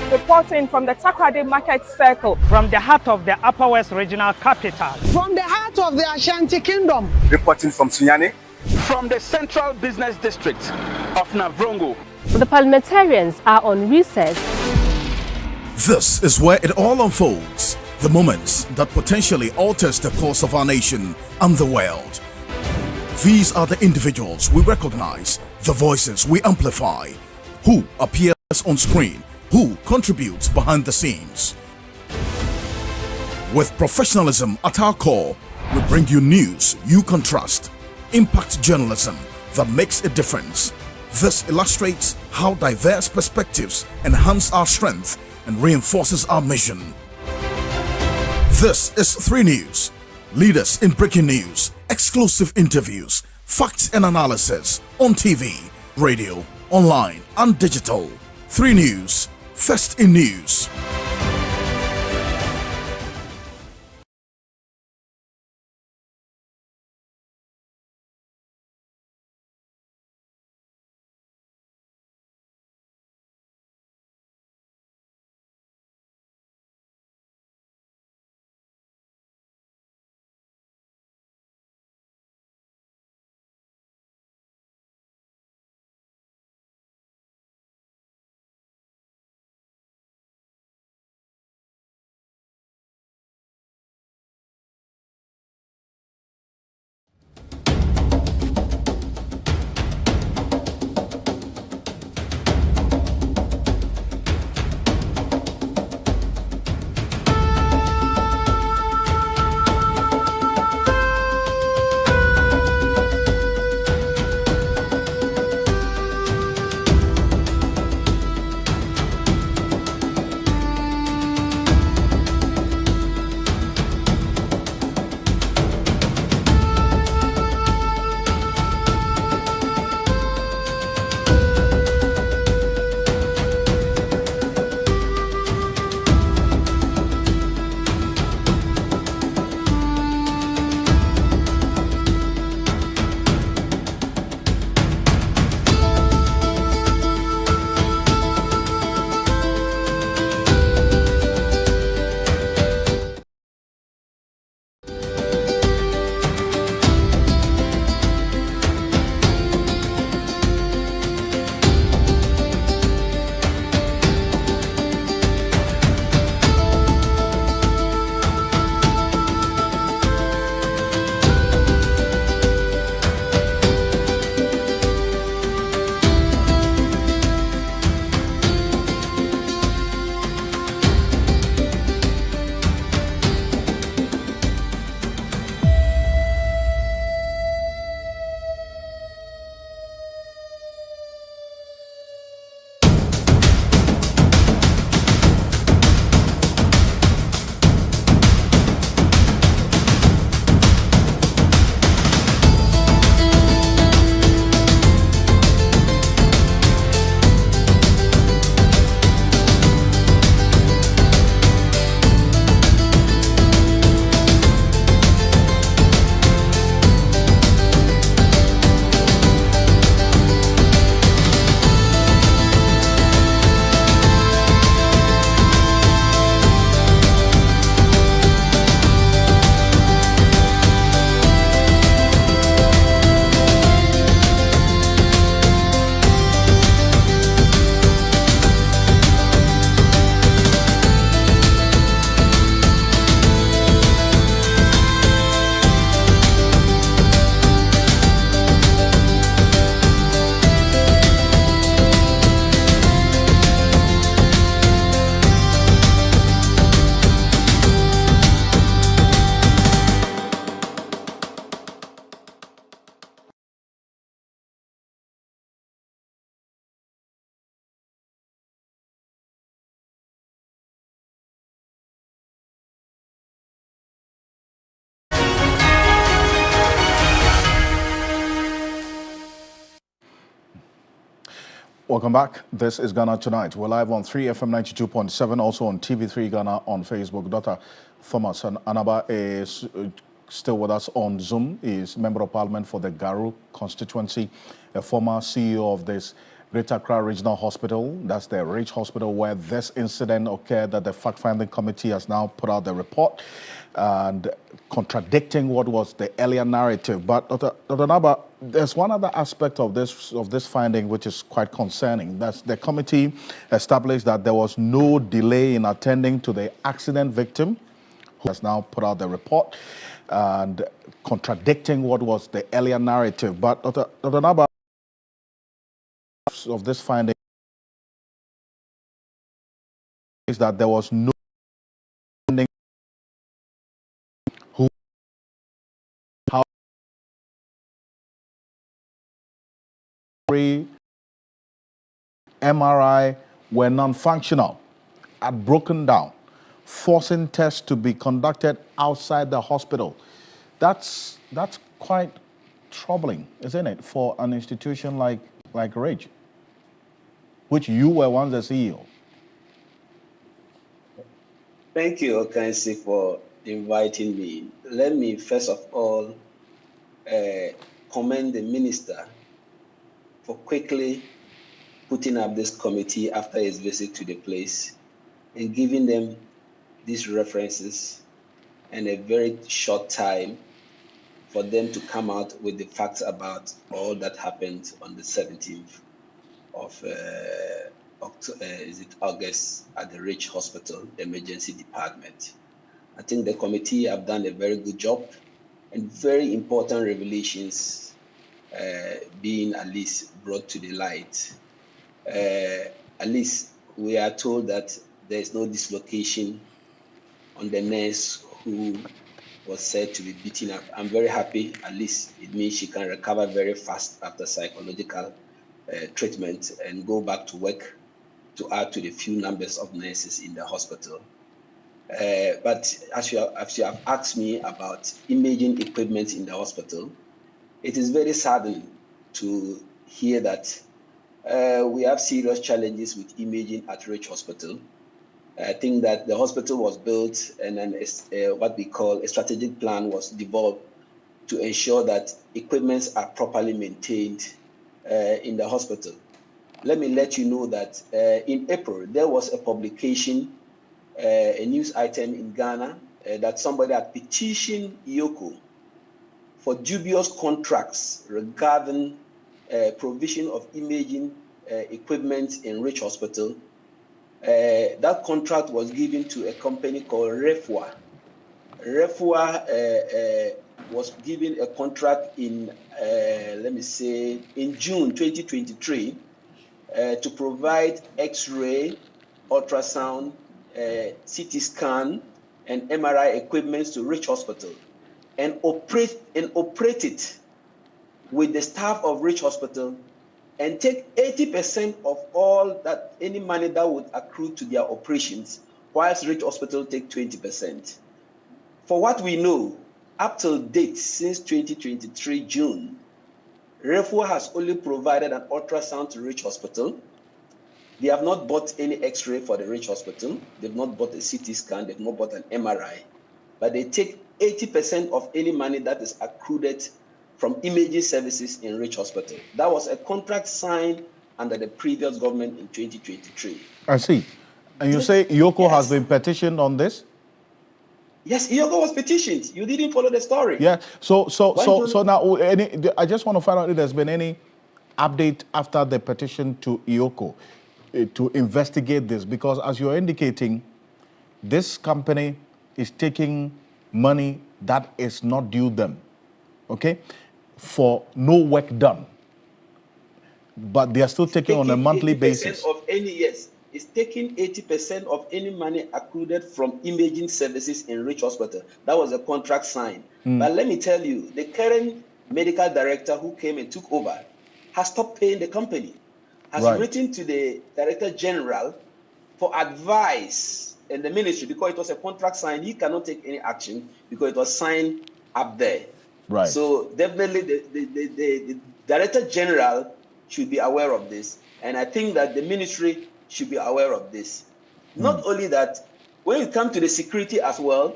Reporting from the Takoradi Market Circle. From the heart of the Upper West Regional Capital. From the heart of the Ashanti Kingdom. Reporting from Sunyani. From the Central Business District of Navrongo. The parliamentarians are on recess. This is where it all unfolds. The moments that potentially alters the course of our nation and the world. These are the individuals we recognize, the voices we amplify, who appears on screen, who contributes behind the scenes. With professionalism at our core, we bring you news you can trust, impact journalism that makes a difference. This illustrates how diverse perspectives enhance our strength and reinforces our mission. This is 3 News, leaders in breaking news, exclusive interviews, facts and analysis on TV, radio, online and digital. 3 News. First in news. Welcome back. This is Ghana Tonight. We're live on 3FM 92.7, also on TV3 Ghana on Facebook. Dr. Thomas Anaba is still with us on Zoom. He is Member of Parliament for the Garu constituency, a former CEO of this Greater Accra Regional Hospital. That's the Ridge Hospital where this incident occurred, that the fact-finding committee has now put out the report and contradicting what was the earlier narrative. But Dr. Naba, there's one other aspect of this finding which is quite concerning. That's the committee established that there was no delay in attending to the accident victim, who has now put out the report and contradicting what was the earlier narrative. But Dr. Naba, of this finding is that there was no who how MRI were non-functional, had broken down, forcing tests to be conducted outside the hospital. That's quite troubling, isn't it, for an institution like Ridge, which you were once the CEO? Thank you, Ocansey, for inviting me. Let me first of all commend the minister for quickly putting up this committee after his visit to the place and giving them these references in a very short time for them to come out with the facts about all that happened on the 17th of August at the Ridge Hospital Emergency Department. I think the committee have done a very good job and very important revelations being at least brought to the light. At least we are told that there is no dislocation on the nurse who was said to be beaten up. I'm very happy. At least it means she can recover very fast after psychological treatment and go back to work, to add to the few numbers of nurses in the hospital. But as you have asked me about imaging equipment in the hospital, it is very saddening to hear that we have serious challenges with imaging at Ridge Hospital. I think that the hospital was built and then what we call a strategic plan was developed to ensure that equipments are properly maintained in the hospital. Let me let you know that in April, there was a publication, a news item in Ghana, that somebody had petitioned IOCO for dubious contracts regarding provision of imaging equipment in Ridge Hospital. That contract was given to a company called Refua. Refua was given a contract in, in June 2023 to provide X-ray, ultrasound, CT scan, and MRI equipment to Ridge Hospital and operate it with the staff of Ridge Hospital and take 80% of all that, any money that would accrue to their operations, whilst Ridge Hospital take 20%. For what we know, up till date, since 2023 June, Refua has only provided an ultrasound to Ridge Hospital. They have not bought any X-ray for the Ridge Hospital. They've not bought a CT scan. They've not bought an MRI. But they take 80% of any money that is accrued from imaging services in Ridge Hospital. That was a contract signed under the previous government in 2023. I see. And you say IOCO has been petitioned on this? Yes, IOCO was petitioned. You didn't follow the story. Yeah. So now, I just want to find out if there's been any update after the petition to IOCO to investigate this, because as you're indicating, this company is taking money that is not due them, okay, for no work done, but they are still taking on a monthly basis. It's taking 80% of any money accrued from imaging services in Ridge Hospital. That was a contract signed. But let me tell you, the current medical director who came and took over has stopped paying the company, has written to the Director General for advice in the ministry, because it was a contract signed. He cannot take any action because it was signed up there. Right. So definitely the Director General should be aware of this. And I think that the ministry should be aware of this. Not only that, when it comes to the security as well,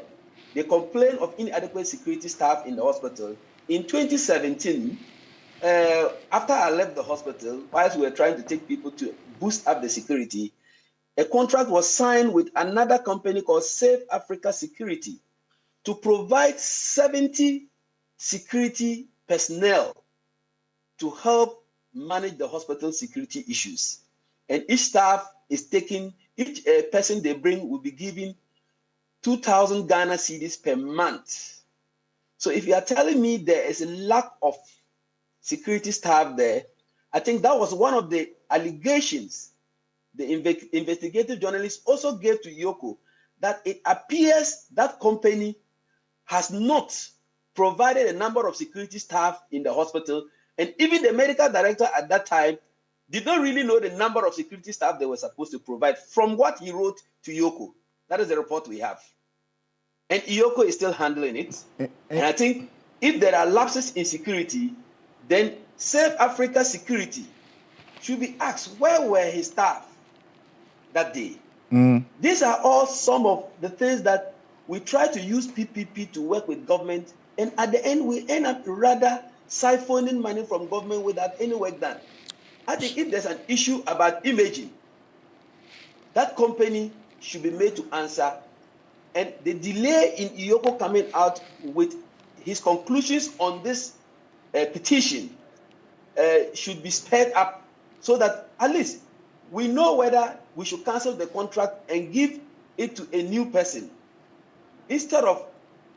they complain of inadequate security staff in the hospital. In 2017, after I left the hospital, whilst we were trying to take people to boost up the security, a contract was signed with another company called Safe Africa Security to provide 70 security personnel to help manage the hospital security issues. And each staff is taking, each person they bring will be given 2,000 Ghana cedis per month. So if you are telling me there is a lack of security staff there, I think that was one of the allegations the investigative journalist also gave to Yoko, that it appears that company has not provided a number of security staff in the hospital, and even the medical director at that time did not really know the number of security staff they were supposed to provide from what he wrote to Yoko. That is the report we have. And Yoko is still handling it. And I think if there are lapses in security, then Safe Africa Security should be asked, where were his staff that day? These are all some of the things that we try to use PPP to work with government, and at the end we end up rather siphoning money from government without any work done. I think if there's an issue about imaging, that company should be made to answer, and the delay in Iyoko coming out with his conclusions on this petition should be sped up so that at least we know whether we should cancel the contract and give it to a new person instead of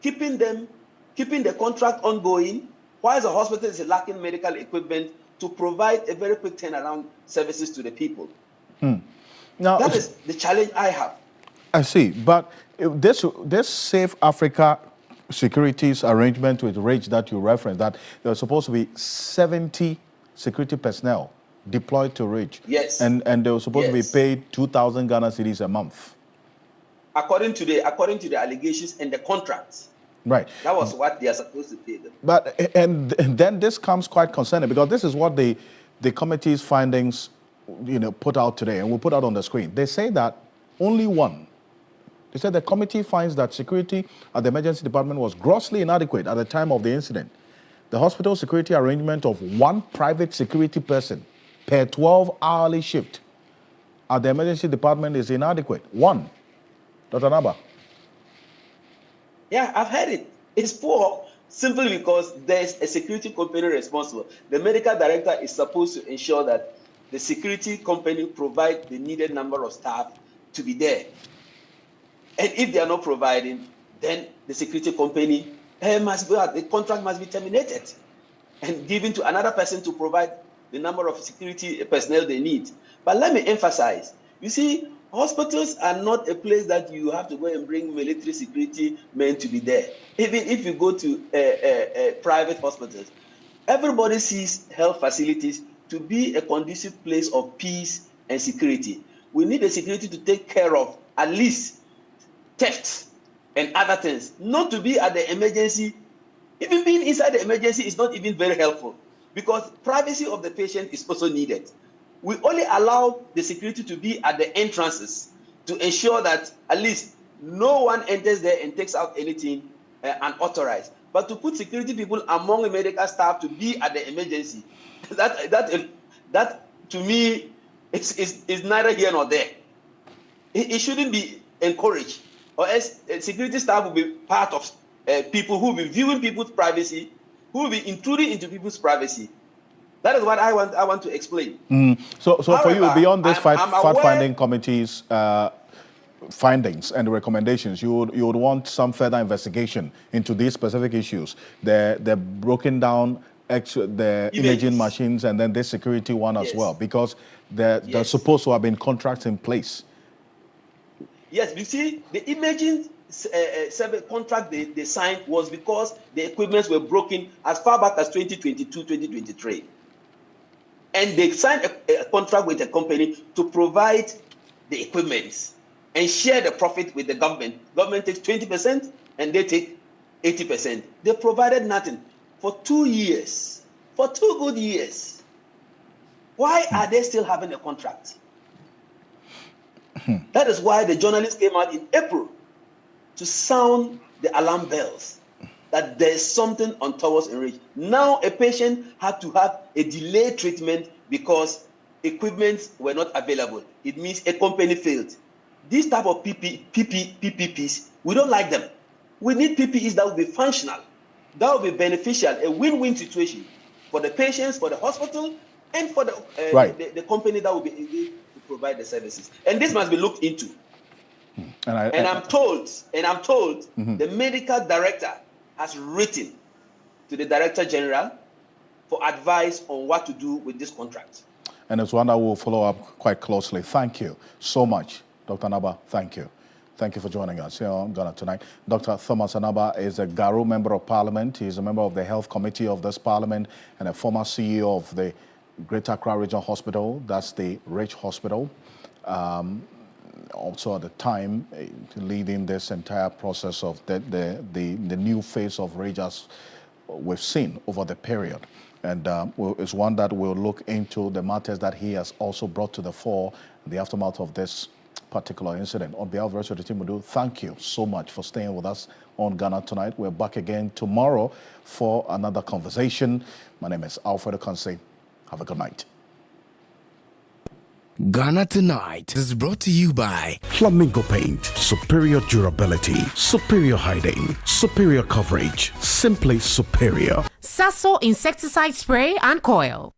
keeping the contract ongoing while the hospital is lacking medical equipment to provide a very quick turnaround services to the people. Now, that is the challenge I have. I see, but this Safe Africa Securities arrangement with RAGE that you referenced, that there was supposed to be 70 security personnel deployed to RAGE. Yes. And they were supposed to be paid 2,000 Ghana cedis a month. According to the allegations and the contracts. Right. That was what they are supposed to pay them. But and then this comes quite concerning, because this is what the committee's findings, put out today, and we'll put out on the screen. They say that only one. They said the committee finds that security at the emergency department was grossly inadequate at the time of the incident. The hospital security arrangement of one private security person per 12-hourly shift at the emergency department is inadequate. One. Dr. Naba. Yeah, I've heard it. It's poor simply because there's a security company responsible. The medical director is supposed to ensure that the security company provide the needed number of staff to be there. And if they are not providing, then the security company must go out. The contract must be terminated and given to another person to provide the number of security personnel they need. But let me emphasize, you see, hospitals are not a place that you have to go and bring military security men to be there. Even if you go to private hospitals, everybody sees health facilities to be a conducive place of peace and security. We need the security to take care of at least theft and other things, not to be at the emergency. Even being inside the emergency is not even very helpful, because privacy of the patient is also needed. We only allow the security to be at the entrances to ensure that at least no one enters there and takes out anything unauthorized. But to put security people among the medical staff to be at the emergency, that to me is neither here nor there. It shouldn't be encouraged, or else security staff will be part of people who will be viewing people's privacy, who will be intruding into people's privacy. That is what I want to explain. So However, for you, beyond this fact-finding committee's findings and recommendations, you would want some further investigation into these specific issues. The broken down the imaging machines, and then this security one as well, because there's supposed to have been contracts in place. Yes, you see, the imaging contract they signed was because the equipments were broken as far back as 2022, 2023. And they signed a contract with a company to provide the equipment and share the profit with the government. Government takes 20% and they take 80%. They provided nothing for 2 years, for 2 good years. Why are they still having a contract? That is why the journalists came out in April to sound the alarm bells that there is something untoward in Rich. Now a patient had to have a delayed treatment because equipment were not available. It means a company failed. These type of PPPs, we don't like them. We need PPEs that will be functional, that will be beneficial, a win-win situation for the patients, for the hospital, and for the company that will be able to provide the services. And this must be looked into. And I'm told, the medical director has written to the Director General for advice on what to do with this contract. And it's one that we'll follow up quite closely. Thank you so much, Dr. Anaba. Thank you. Thank you for joining us here on Ghana Tonight. Dr. Thomas Anaba is a Garo Member of Parliament. He's a member of the Health Committee of this Parliament and a former CEO of the Greater Accra Regional Hospital. That's the Rich Hospital. Also at the time leading this entire process of the new phase of Rich as we've seen over the period. And it's one that will look into the matters that he has also brought to the fore in the aftermath of this particular incident. On behalf of the rest of the team, we do thank you so much for staying with us on Ghana Tonight. We're back again tomorrow for another conversation. My name is Alfred Ocansey. Have a good night. Ghana Tonight is brought to you by Flamingo Paint. Superior durability, superior hiding, superior coverage, simply superior. Sasso insecticide spray and coil.